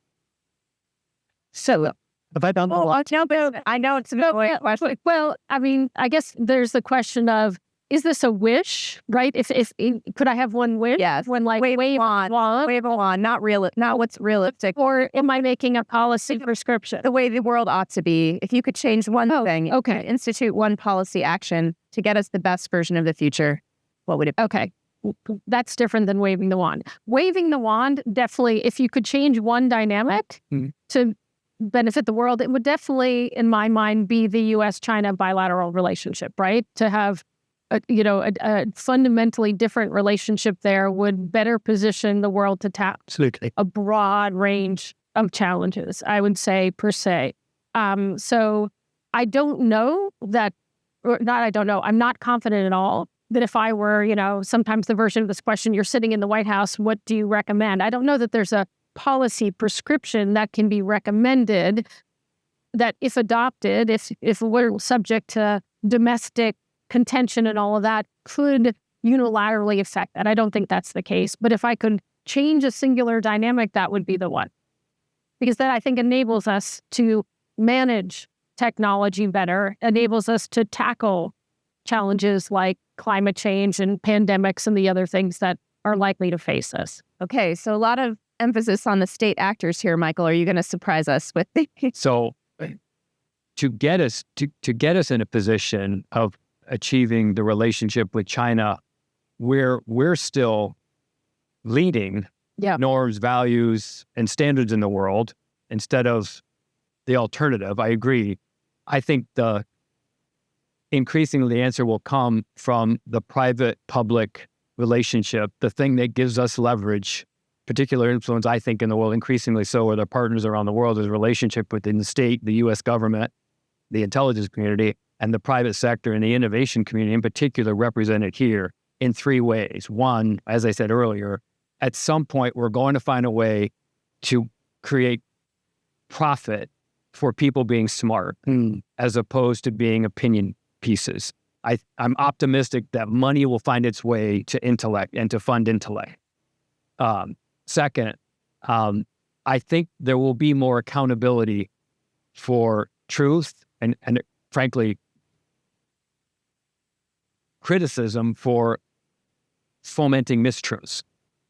So Have I done that? I know it's a good question. Well, I mean, I guess there's the question of, is this a wish, right? If could I have one wish? Yes. When like Wave wave on, not what's realistic. or am I making a policy prescription? The way the world ought to be. If you could change one thing, okay. institute one policy action to get us the best version of the future, what would it be? Okay. That's different than waving the wand. Waving the wand, definitely, if you could change one dynamic to benefit the world, it would definitely, in my mind, be the U.S.-China bilateral relationship, right? To have a fundamentally different relationship there would better position the world to tap Absolutely. a broad range of challenges, I would say, per se. So I don't know that, or not I don't know, I'm not confident at all that if I were, sometimes the version of this question, you're sitting in the White House, what do you recommend? I don't know that there's a policy prescription that can be recommended that if adopted, if we're subject to domestic contention and all of that, could unilaterally affect that. I don't think that's the case. But if I could change a singular dynamic, that would be the one. Because that, I think, enables us to manage technology better, enables us to tackle challenges like climate change and pandemics and the other things that are likely to face us. Okay, so a lot of emphasis on the state actors here, Michael. Are you going to surprise us with So to get us in a position of achieving the relationship with China, we're still leading norms, values, and standards in the world instead of the alternative. I agree. I think increasingly the answer will come from the private-public relationship, the thing that gives us leverage, particular influence, I think, in the world, increasingly so with our partners around the world, is a relationship within the state, the U.S. government, the intelligence community, and the private sector and the innovation community in particular, represented here in three ways. One, as I said earlier, at some point, we're going to find a way to create profit for people being smart as opposed to being opinion pieces. I'm optimistic that money will find its way to intellect and to fund intellect. Second, I think there will be more accountability for truth and frankly, criticism for fomenting mistruths.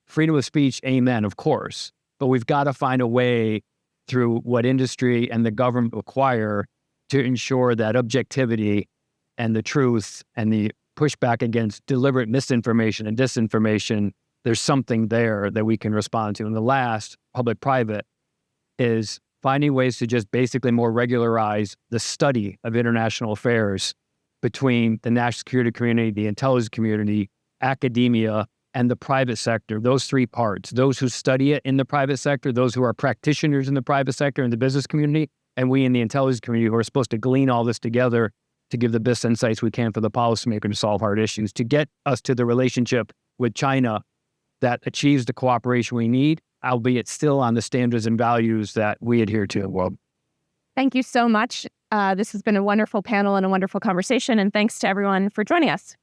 Freedom of speech, amen, of course, but we've got to find a way through what industry and the government require to ensure that objectivity and the truth and the pushback against deliberate misinformation and disinformation, there's something there that we can respond to. And the last, public-private, is finding ways to just basically more regularize the study of international affairs between the national security community, the intelligence community, academia, and the private sector, those three parts, those who study it in the private sector, those who are practitioners in the private sector and the business community, and we in the intelligence community who are supposed to glean all this together to give the best insights we can for the policymaker to solve hard issues, to get us to the relationship with China that achieves the cooperation we need, albeit still on the standards and values that we adhere to in the world. Thank you so much. This has been a wonderful panel and a wonderful conversation, and thanks to everyone for joining us.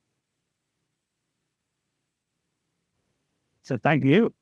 So thank you.